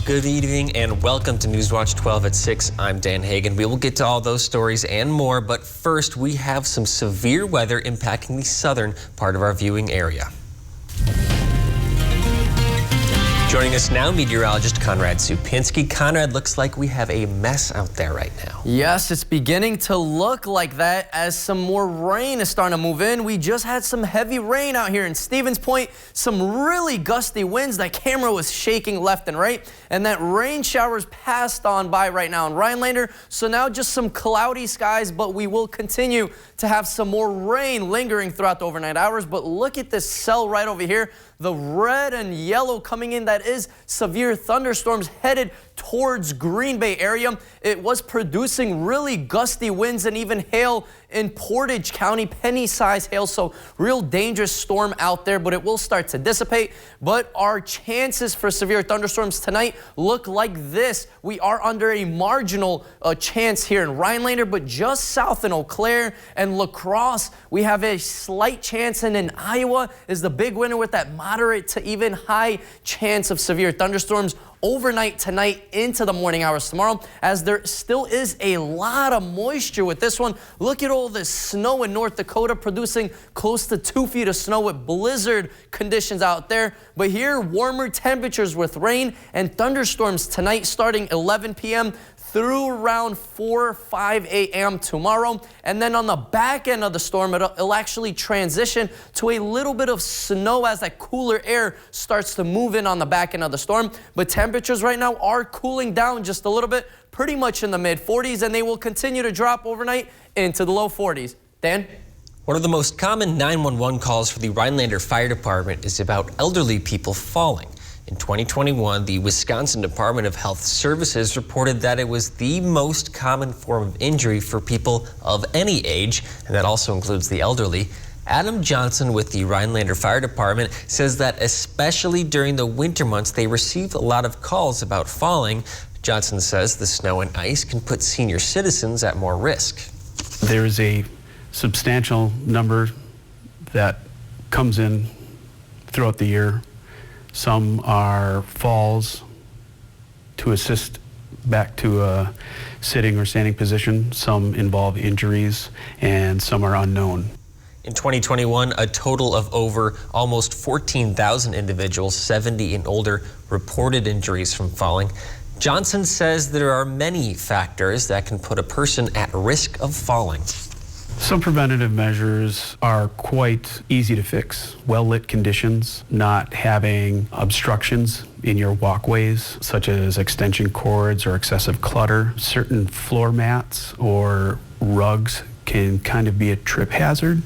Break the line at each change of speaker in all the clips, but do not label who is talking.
Good evening and welcome to Newswatch 12 at 6. I'm Dan Hagan. We will get to all those stories and more, but first we have some severe weather impacting the southern part of our viewing area. Joining us now, meteorologist Conrad Supinski. Conrad, looks like we have a mess out there right now.
Yes, it's beginning to look like that as some more rain is starting to move in. We just had some heavy rain out here in Stevens Point, some really gusty winds. That camera was shaking left and right, and that rain showers passed on by right now in Rhinelander. So now just some cloudy skies, but we will continue to have some more rain lingering throughout the overnight hours. But look at this cell right over here. The red and yellow coming in, that is severe thunderstorms headed towards Green Bay area. It was producing really gusty winds and even hail in Portage County, penny-sized hail, so real dangerous storm out there, but it will start to dissipate. But our chances for severe thunderstorms tonight look like this. We are under a marginal chance here in Rhinelander, but just south in Eau Claire and La Crosse, we have a slight chance, and in Iowa is the big winner with that moderate to even high chance of severe thunderstorms overnight tonight into the morning hours tomorrow, as there still is a lot of moisture with this one. Look at all this snow in North Dakota, producing close to 2 feet of snow with blizzard conditions out there. But here, warmer temperatures with rain and thunderstorms tonight starting 11 p.m. through around 4 or 5 a.m. tomorrow. And then on the back end of the storm, it'll actually transition to a little bit of snow as that cooler air starts to move in on the back end of the storm. But temperatures right now are cooling down just a little bit, pretty much in the mid-40s, and they will continue to drop overnight into the low 40s. Dan?
One of the most common 911 calls for the Rhinelander Fire Department is about elderly people falling. In 2021, the Wisconsin Department of Health Services reported that it was the most common form of injury for people of any age, and that also includes the elderly. Adam Johnson with the Rhinelander Fire Department says that especially during the winter months, they receive a lot of calls about falling. Johnson says the snow and ice can put senior citizens at more risk.
There is a substantial number that comes in throughout the year. Some are falls to assist back to a sitting or standing position. Some involve injuries, and some are unknown.
In 2021, a total of over almost 14,000 individuals, 70 and older, reported injuries from falling. Johnson says there are many factors that can put a person at risk of falling.
Some preventative measures are quite easy to fix. Well-lit conditions, not having obstructions in your walkways, such as extension cords or excessive clutter. Certain floor mats or rugs can kind of be a trip hazard.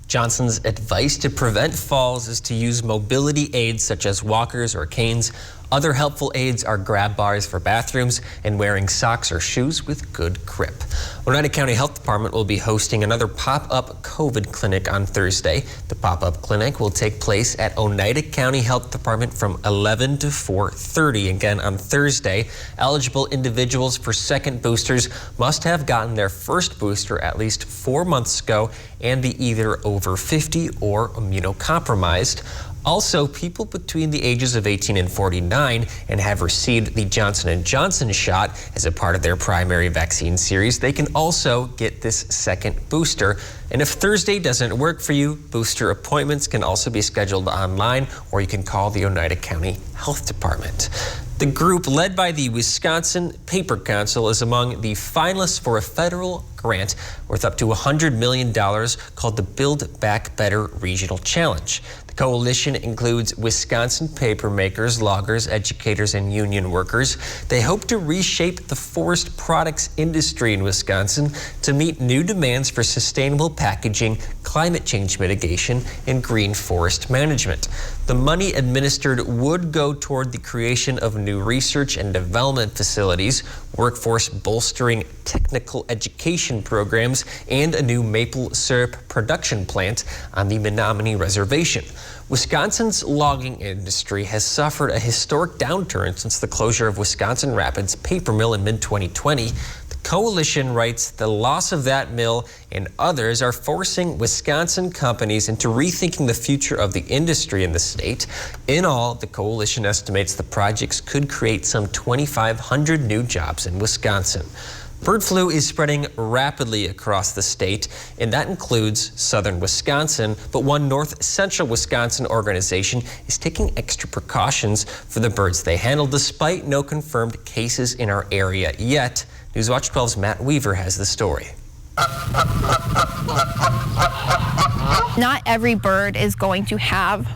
Johnson's advice to prevent falls is to use mobility aids such as walkers or canes. Other helpful aids are grab bars for bathrooms and wearing socks or shoes with good grip. Oneida County Health Department will be hosting another pop-up COVID clinic on Thursday. The pop-up clinic will take place at Oneida County Health Department from 11 to 4:30. Again, on Thursday, eligible individuals for second boosters must have gotten their first booster at least 4 months ago and be either over 50 or immunocompromised. Also, people between the ages of 18 and 49 and have received the Johnson & Johnson shot as a part of their primary vaccine series, they can also get this second booster. And if Thursday doesn't work for you, booster appointments can also be scheduled online, or you can call the Oneida County Health Department. The group led by the Wisconsin Paper Council is among the finalists for a federal grant worth up to $100 million called the Build Back Better Regional Challenge. The coalition includes Wisconsin paper makers, loggers, educators, and union workers. They hope to reshape the forest products industry in Wisconsin to meet new demands for sustainable packaging, climate change mitigation, and green forest management. The money administered would go toward the creation of new research and development facilities, workforce bolstering technical education programs, and a new maple syrup production plant on the Menominee Reservation. Wisconsin's logging industry has suffered a historic downturn since the closure of Wisconsin Rapids paper mill in mid-2020. The Coalition writes the loss of that mill and others are forcing Wisconsin companies into rethinking the future of the industry in the state. In all, the coalition estimates the projects could create some 2,500 new jobs in Wisconsin. Bird flu is spreading rapidly across the state, and that includes southern Wisconsin, but one north-central Wisconsin organization is taking extra precautions for the birds they handle, despite no confirmed cases in our area yet. Newswatch 12's Matt Weaver has the story.
Not every bird is going to have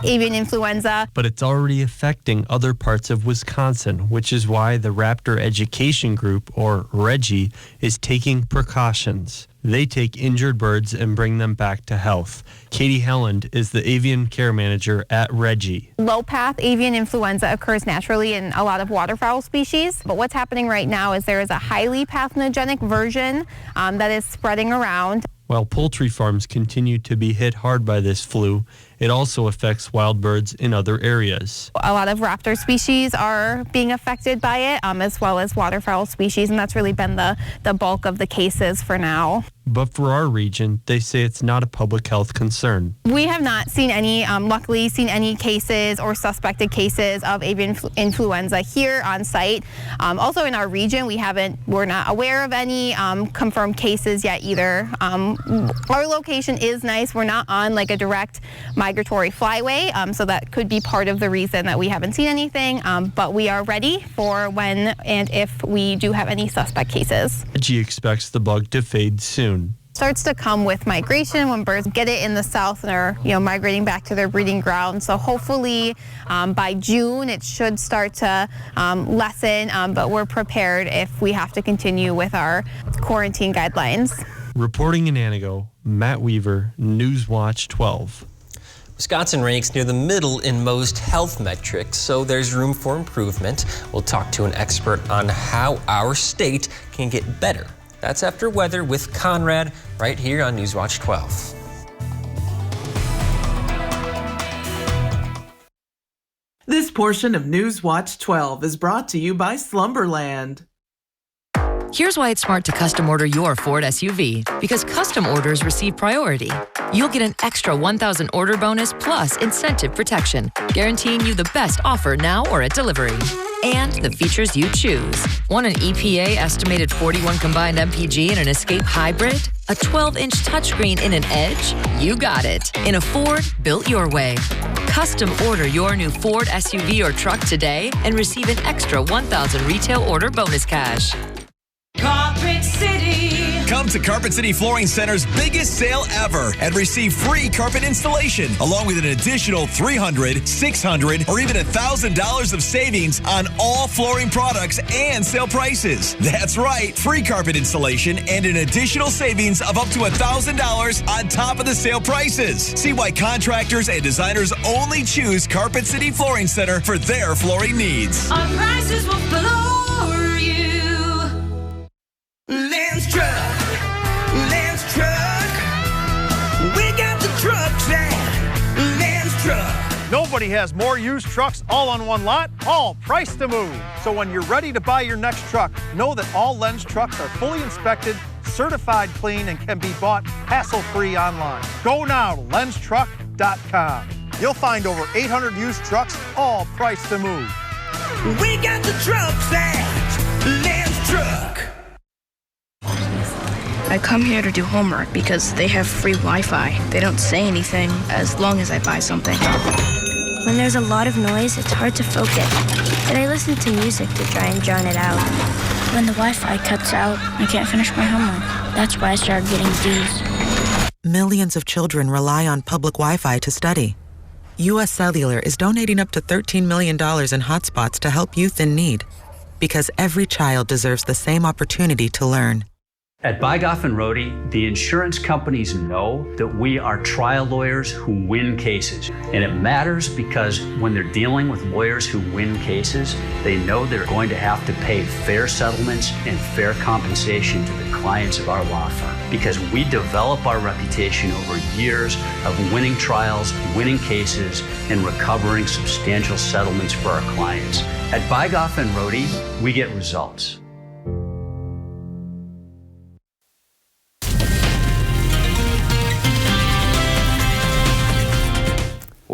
avian influenza.
But it's already affecting other parts of Wisconsin, which is why the Raptor Education Group, or REGI, is taking precautions. They take injured birds and bring them back to health. Katie Helland is the avian care manager at REGI.
Low-path avian influenza occurs naturally in a lot of waterfowl species, but what's happening right now is there is a highly pathogenic version that is spreading around.
While poultry farms continue to be hit hard by this flu, it also affects wild birds in other areas.
A lot of raptor species are being affected by it, as well as waterfowl species, and that's really been the bulk of the cases for now.
But for our region, they say it's not a public health concern.
We have not seen any, luckily, seen any cases or suspected cases of avian influenza here on site. Also in our region, we're not aware of any confirmed cases yet either. Our location is nice. We're not on like a direct migratory flyway, so that could be part of the reason that we haven't seen anything, but we are ready for when and if we do have any suspect cases.
REGI expects the bug to fade soon.
Starts to come with migration when birds get it in the south and are migrating back to their breeding ground. So hopefully by June it should start to lessen, but we're prepared if we have to continue with our quarantine guidelines.
Reporting in Antigo, Matt Weaver, Newswatch 12.
Wisconsin ranks near the middle in most health metrics, so there's room for improvement. We'll talk to an expert on how our state can get better. That's After Weather with Conrad, right here on Newswatch 12.
This portion of Newswatch 12 is brought to you by Slumberland.
Here's why it's smart to custom order your Ford SUV. Because custom orders receive priority. You'll get an extra 1,000 order bonus plus incentive protection, guaranteeing you the best offer now or at delivery. And the features you choose. Want an EPA estimated 41 combined MPG in an Escape Hybrid? A 12-inch touchscreen in an Edge? You got it. In a Ford built your way. Custom order your new Ford SUV or truck today and receive an extra 1,000 retail order bonus cash.
Carpet City. Come to Carpet City Flooring Center's biggest sale ever and receive free carpet installation along with an additional $300, $600, or even $1,000 of savings on all flooring products and sale prices. That's right, free carpet installation and an additional savings of up to $1,000 on top of the sale prices. See why contractors and designers only choose Carpet City Flooring Center for their flooring needs.
Our prices will floor you.
Lance Truck. We got the trucks at Lance Truck.
Nobody has more used trucks all on one lot, all priced to move. So when you're ready to buy your next truck, know that all Lens trucks are fully inspected, certified clean, and can be bought hassle-free online. Go now to lenstruck.com. You'll find over 800 used trucks, all priced to move.
We got the trucks at Lance Truck.
I come here to do homework because they have free Wi-Fi. They don't say anything as long as I buy something.
When there's a lot of noise, it's hard to focus. But I listen to music to try and drown it out. When the Wi-Fi cuts out, I can't finish my homework. That's why I started getting D's.
Millions of children rely on public Wi-Fi to study. U.S. Cellular is donating up to $13 million in hotspots to help youth in need. Because every child deserves the same opportunity to learn.
At Bygoff and Rohde, the insurance companies know that we are trial lawyers who win cases. And it matters because when they're dealing with lawyers who win cases, they know they're going to have to pay fair settlements and fair compensation to the clients of our law firm. Because we develop our reputation over years of winning trials, winning cases, and recovering substantial settlements for our clients. At Bygoff and Rohde, we get results.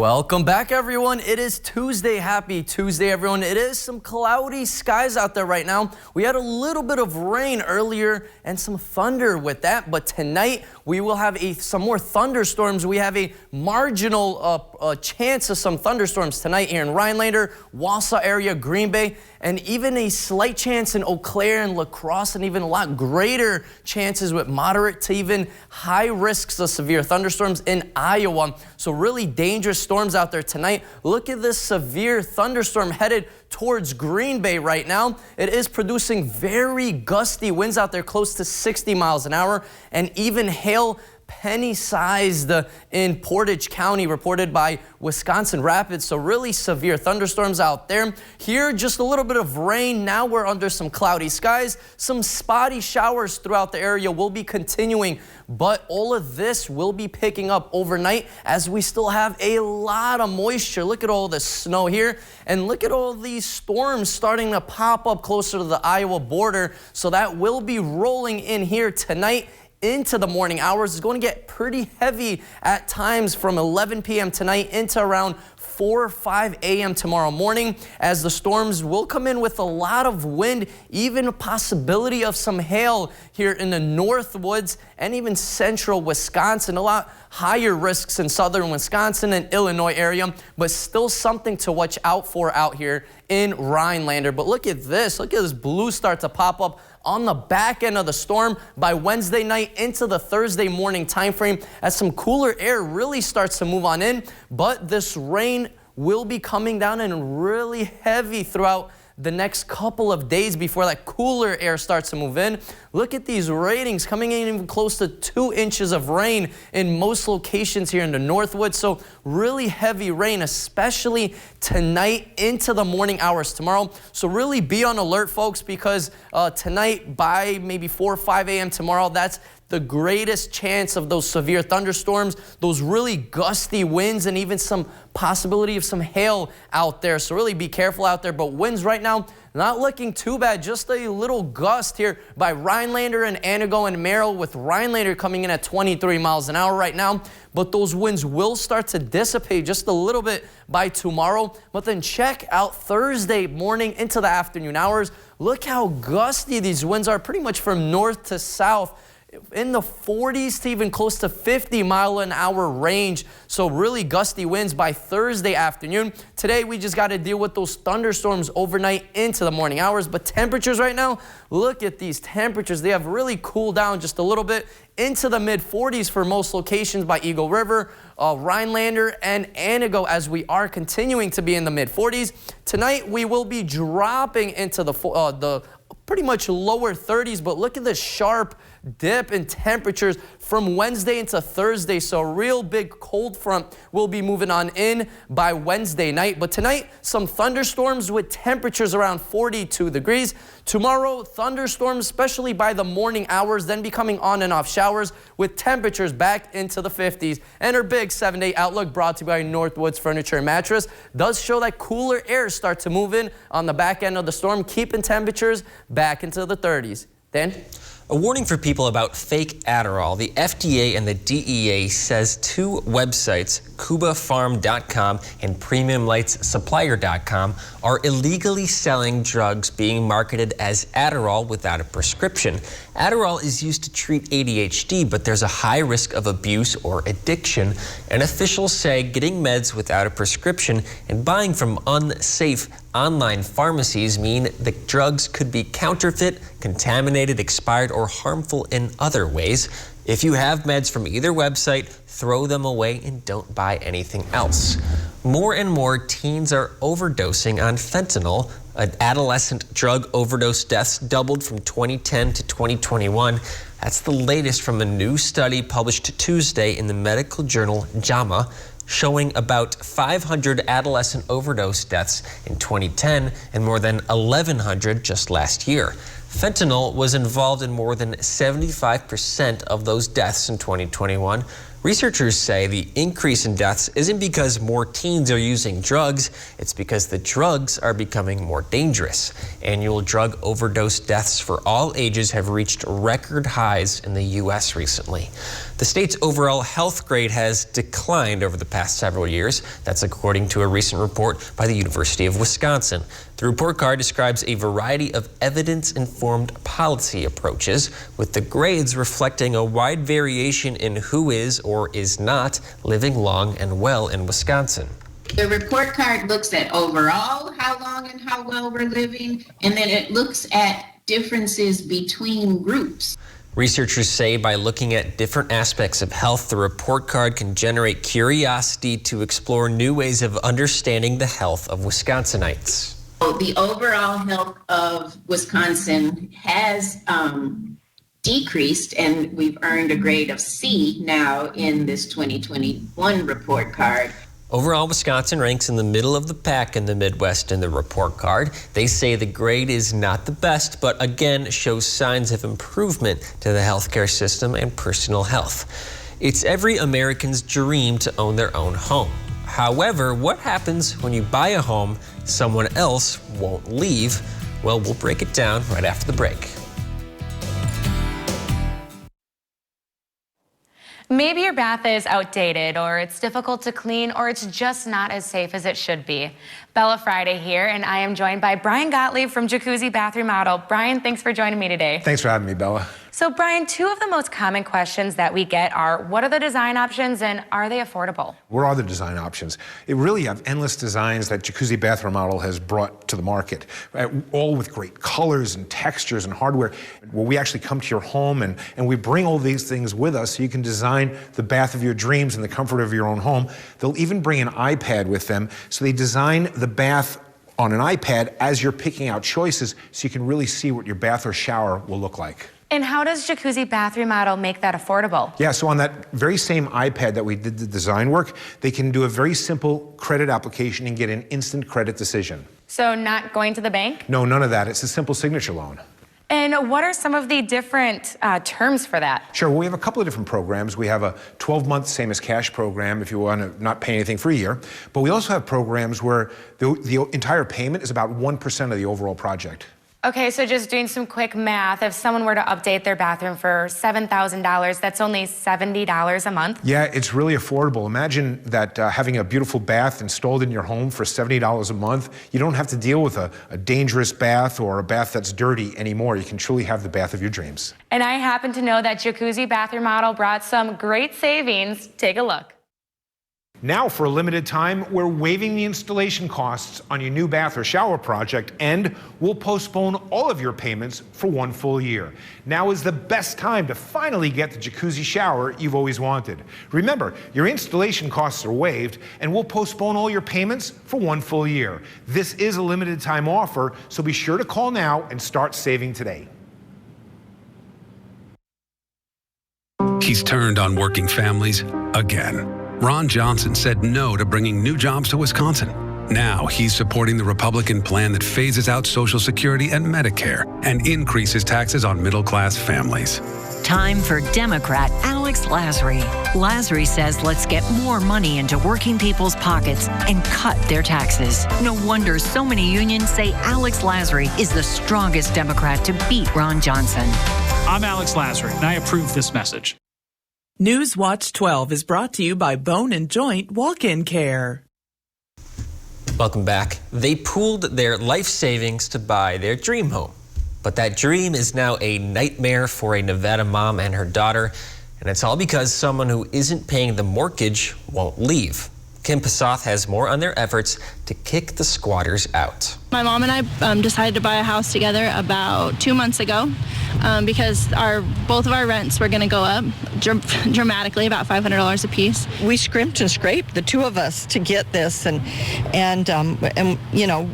Welcome back, everyone. It is Tuesday. Happy Tuesday, everyone. It is some cloudy skies out there right now. We had a little bit of rain earlier and some thunder with that, but tonight we will have some more thunderstorms. We have a marginal chance of some thunderstorms tonight here in Rhinelander, Wausau area, Green Bay, and even a slight chance in Eau Claire and La Crosse, and even a lot greater chances with moderate to even high risks of severe thunderstorms in Iowa. So really dangerous storms out there tonight. Look at this severe thunderstorm headed towards Green Bay right now. It is producing very gusty winds out there, close to 60 miles an hour, and even hail penny-sized in Portage County, reported by Wisconsin Rapids. So really severe thunderstorms out there. Here, just a little bit of rain. Now we're under some cloudy skies. Some spotty showers throughout the area will be continuing, but all of this will be picking up overnight as we still have a lot of moisture. Look at all the snow here, and look at all these storms starting to pop up closer to the Iowa border. So that will be rolling in here tonight into the morning hours. Is going to get pretty heavy at times from 11 p.m. tonight into around 4 or 5 a.m. tomorrow morning, as the storms will come in with a lot of wind, even a possibility of some hail here in the north woods and even central Wisconsin. A lot higher risks in southern Wisconsin and Illinois area, but still something to watch out for out here in Rhinelander. But look at this. Look at this blue start to pop up on the back end of the storm by Wednesday night into the Thursday morning time frame, as some cooler air really starts to move on in. But this rain will be coming down and really heavy throughout the next couple of days before that cooler air starts to move in. Look at these ratings coming in even close to 2 inches of rain in most locations here in the Northwoods. So really heavy rain, especially tonight into the morning hours tomorrow. So really be on alert, folks, because tonight by maybe 4 or 5 a.m. tomorrow, that's the greatest chance of those severe thunderstorms, those really gusty winds, and even some possibility of some hail out there. So really be careful out there. But winds right now, not looking too bad. Just a little gust here by Rhinelander and Anago and Merrill, with Rhinelander coming in at 23 miles an hour right now. But those winds will start to dissipate just a little bit by tomorrow. But then check out Thursday morning into the afternoon hours. Look how gusty these winds are, pretty much from north to south, in the 40s to even close to 50-mile-an-hour range. So really gusty winds by Thursday afternoon. Today we just got to deal with those thunderstorms overnight into the morning hours. But temperatures right now, look at these temperatures. They have really cooled down just a little bit into the mid-40s for most locations by Eagle River, Rhinelander, and Anago, as we are continuing to be in the mid-40s. Tonight we will be dropping into the pretty much lower 30s, but look at the sharp dip in temperatures from Wednesday into Thursday. So a real big cold front will be moving on in by Wednesday night. But tonight, some thunderstorms with temperatures around 42 degrees. Tomorrow, thunderstorms, especially by the morning hours, then becoming on and off showers with temperatures back into the 50s. And our big 7-day outlook, brought to you by Northwoods Furniture and Mattress, does show that cooler air start to move in on the back end of the storm, keeping temperatures back into the 30s. Dan?
A warning for people about fake Adderall. The FDA and the DEA says 2 websites, CubaPharm.com and PremiumLightsSupplier.com, are illegally selling drugs being marketed as Adderall without a prescription. Adderall is used to treat ADHD, but there's a high risk of abuse or addiction. And officials say getting meds without a prescription and buying from unsafe online pharmacies mean the drugs could be counterfeit, contaminated, expired, or harmful in other ways. If you have meds from either website, throw them away and don't buy anything else. More and more teens are overdosing on fentanyl. Adolescent drug overdose deaths doubled from 2010 to 2021. That's the latest from a new study published Tuesday in the medical journal JAMA, showing about 500 adolescent overdose deaths in 2010 and more than 1,100 just last year. Fentanyl was involved in more than 75% of those deaths in 2021. Researchers say the increase in deaths isn't because more teens are using drugs, it's because the drugs are becoming more dangerous. Annual drug overdose deaths for all ages have reached record highs in the U.S. recently. The state's overall health grade has declined over the past several years. That's according to a recent report by the University of Wisconsin. The report card describes a variety of evidence-informed policy approaches, with the grades reflecting a wide variation in who is or is not living long and well in Wisconsin.
The report card looks at overall how long and how well we're living, and then it looks at differences between groups.
Researchers say by looking at different aspects of health, the report card can generate curiosity to explore new ways of understanding the health of Wisconsinites.
The overall health of Wisconsin has decreased, and we've earned a grade of C now in this 2021 report card.
Overall, Wisconsin ranks in the middle of the pack in the Midwest in the report card. They say the grade is not the best, but again shows signs of improvement to the healthcare system and personal health. It's every American's dream to own their own home. However, what happens when you buy a home someone else won't leave? Well, we'll break it down right after the break.
Maybe your bath is outdated, or it's difficult to clean, or it's just not as safe as it should be. Bella Friday here, and I am joined by Brian Gottlieb from Jacuzzi Bath Remodel. Brian, thanks for joining me today.
Thanks for having me, Bella.
So Brian, two of the most common questions that we get are, what are the design options and are they affordable?
What are the design options? It really have endless designs that Jacuzzi Bath Remodel has brought to the market, all with great colors and textures and hardware. Well, we actually come to your home and we bring all these things with us so you can design the bath of your dreams in the comfort of your own home. They'll even bring an iPad with them, so they design the bath on an iPad as you're picking out choices so you can really see what your bath or shower will look like.
And how does Jacuzzi Bath Remodel make that affordable?
Yeah, so on that very same iPad that we did the design work, they can do a very simple credit application and get an instant credit decision.
So not going to the bank?
No, none of that. It's a simple signature loan.
And what are some of the different terms for that?
Sure, well, we have a couple of different programs. We have a 12-month same as cash program if you want to not pay anything for a year. But we also have programs where the entire payment is about 1% of the overall project.
Okay, so just doing some quick math, if someone were to update their bathroom for $7,000, that's only $70 a month?
Yeah, it's really affordable. Imagine that having a beautiful bath installed in your home for $70 a month. You don't have to deal with a dangerous bath or a bath that's dirty anymore. You can truly have the bath of your dreams.
And I happen to know that Jacuzzi Bath Remodel brought some great savings. Take a look.
Now, for a limited time, we're waiving the installation costs on your new bath or shower project, and we'll postpone all of your payments for 1 full year. Now is the best time to finally get the jacuzzi shower you've always wanted. Remember, your installation costs are waived, and we'll postpone all your payments for 1 full year. This is a limited time offer, so be sure to call now and start saving today.
He's turned on working families again. Ron Johnson said no to bringing new jobs to Wisconsin. Now he's supporting the Republican plan that phases out Social Security and Medicare and increases taxes on middle-class families.
Time for Democrat Alex Lasry. Lasry says let's get more money into working people's pockets and cut their taxes. No wonder so many unions say Alex Lasry is the strongest Democrat to beat Ron Johnson.
I'm Alex Lasry, and I approve this message.
Newswatch 12 is brought to you by Bone and Joint Walk-In Care.
Welcome back. They pooled their life savings to buy their dream home. But that dream is now a nightmare for a Nevada mom and her daughter. And it's all because someone who isn't paying the mortgage won't leave. Kim Passoth has more on their efforts to kick the squatters out.
My mom and I decided to buy a house together about 2 months ago because both of our rents were going to go up dramatically, about $500 a piece.
We scrimped and scraped, the two of us, to get this, and you know,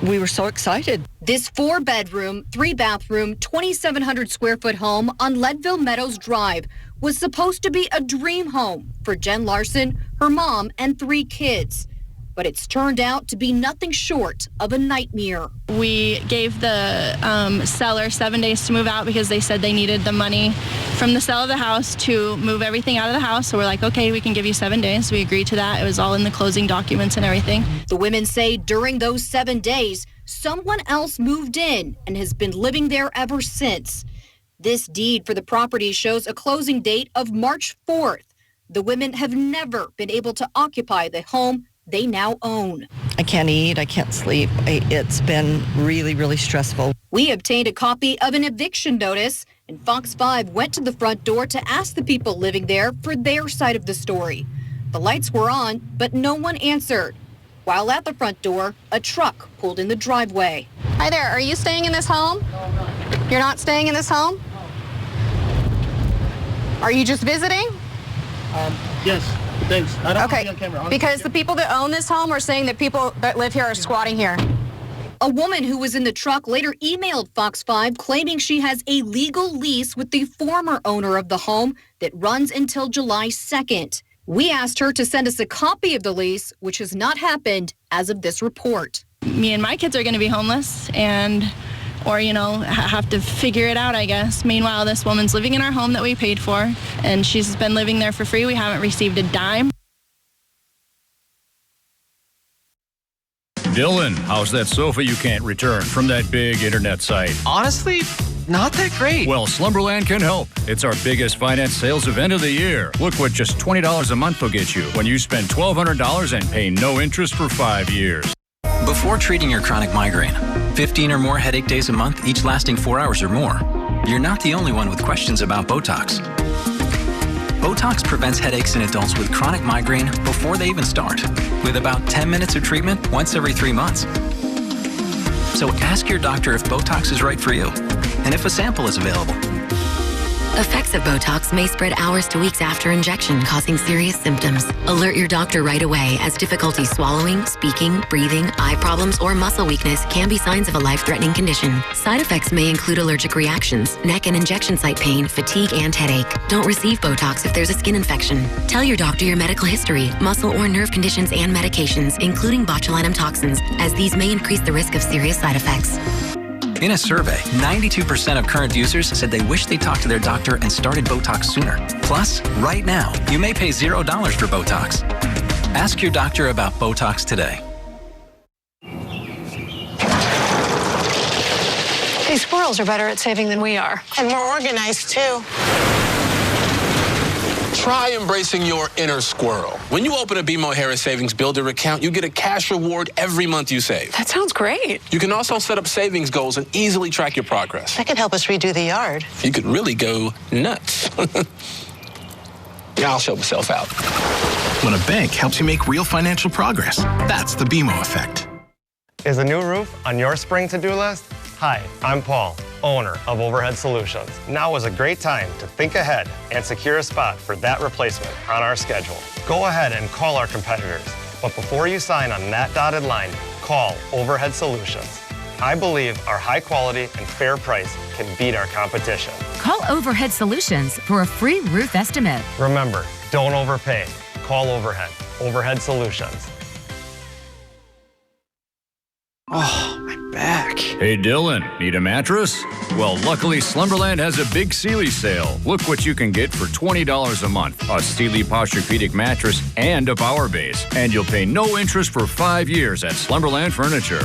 we were so excited.
This 4-bedroom, 3-bathroom, 2,700 square foot home on Leadville Meadows Drive was supposed to be a dream home for Jen Larson, her mom, and 3 kids. but it's turned out to be nothing short of a nightmare.
We gave the seller 7 days to move out because they said they needed the money from the sale of the house to move everything out of the house. So we're like, okay, we can give you 7 days. We agreed to that. It was all in the closing documents and everything.
The women say during those 7 days, someone else moved in and has been living there ever since. This deed for the property shows a closing date of March 4th. The women have never been able to occupy the home they now own.
I can't eat, I can't sleep. It's been really, really stressful.
We obtained a copy of an eviction notice, and Fox 5 went to the front door to ask the people living there for their side of the story. The lights were on, but no one answered. While at the front door, a truck pulled in the driveway. Hi there, are you staying in this home? You're not staying in this home? Are you just visiting?
Yes, thanks. I don't want to be on camera. Honestly.
Because the people that own this home are saying that people that live here are squatting here. A woman who was in the truck later emailed Fox 5 claiming she has a legal lease with the former owner of the home that runs until July 2nd. We asked her to send us a copy of the lease, which has not happened as of this report.
Me and my kids are going to be homeless or have to figure it out, I guess. Meanwhile, this woman's living in our home that we paid for, and she's been living there for free. We haven't received a dime.
Dylan, how's that sofa you can't return from that big internet site?
Honestly, not that great.
Well, Slumberland can help. It's our biggest finance sales event of the year. Look what just $20 a month will get you when you spend $1,200 and pay no interest for 5 years.
Before treating your chronic migraine, 15 or more headache days a month, each lasting 4 hours or more, you're not the only one with questions about Botox. Botox prevents headaches in adults with chronic migraine before they even start, with about 10 minutes of treatment once every 3 months. So ask your doctor if Botox is right for you, and if a sample is available.
Effects of Botox may spread hours to weeks after injection, causing serious symptoms. Alert your doctor right away, as difficulty swallowing, speaking, breathing, eye problems, or muscle weakness can be signs of a life-threatening condition. Side effects may include allergic reactions, neck and injection site pain, fatigue, and headache. Don't receive Botox if there's a skin infection. Tell your doctor your medical history, muscle or nerve conditions, and medications, including botulinum toxins, as these may increase the risk of serious side effects.
In a survey, 92% of current users said they wish they talked to their doctor and started Botox sooner. Plus, right now, you may pay $0 for Botox. Ask your doctor about Botox today.
These squirrels are better at saving than we are. And more organized, too.
Try embracing your inner squirrel. When you open a BMO Harris Savings Builder account, you get a cash reward every month you save.
That sounds great.
You can also set up savings goals and easily track your progress.
That could help us redo the yard.
You could really go nuts. Yeah, I'll show myself out.
When a bank helps you make real financial progress, that's the BMO effect.
Is a new roof on your spring to-do list? Hi, I'm Paul, owner of Overhead Solutions. Now is a great time to think ahead and secure a spot for that replacement on our schedule. Go ahead and call our competitors, but before you sign on that dotted line, call Overhead Solutions. I believe our high quality and fair price can beat our competition.
Call Overhead Solutions for a free roof estimate.
Remember, don't overpay. Call Overhead. Overhead Solutions.
Oh, my back. Hey, Dylan, need a mattress? Well, luckily, Slumberland has a big Sealy sale. Look what you can get for $20 a month. A Sealy Posturepedic mattress and a power base. And you'll pay no interest for 5 years at Slumberland Furniture.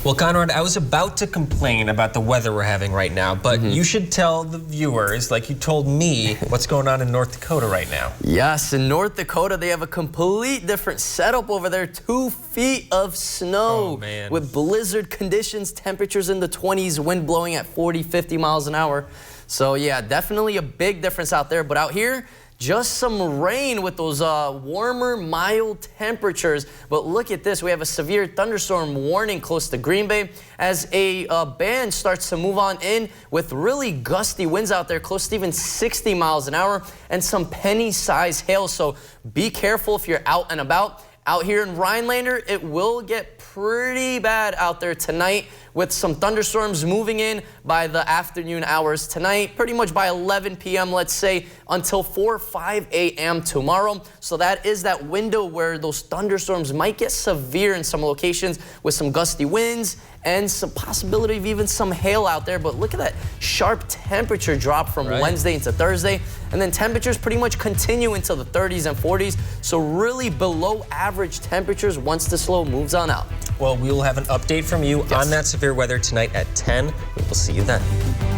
Well, Conrad, I was about to complain about the weather we're having right now, but you should tell the viewers, like you told me, what's going on in North Dakota right now.
Yes, in North Dakota, they have a complete different setup over there. 2 feet of snow with blizzard conditions, temperatures in the 20s, wind blowing at 40, 50 miles an hour. So yeah, definitely a big difference out there. But out here, just some rain with those warmer, mild temperatures. But look at this. We have a severe thunderstorm warning close to Green Bay as a band starts to move on in with really gusty winds out there, close to even 60 miles an hour, and some penny-sized hail. So be careful if you're out and about. Out here in Rhinelander, it will get pretty bad out there tonight with some thunderstorms moving in by the afternoon hours tonight, pretty much by 11 p.m., let's say, until 4 or 5 a.m. tomorrow. So that is that window where those thunderstorms might get severe in some locations with some gusty winds and some possibility of even some hail out there. But look at that sharp temperature drop from Wednesday into Thursday. And then temperatures pretty much continue into the 30s and 40s. So really below average temperatures once the slow moves on out.
Well, we will have an update from you on that severe weather tonight at 10. We will see you then.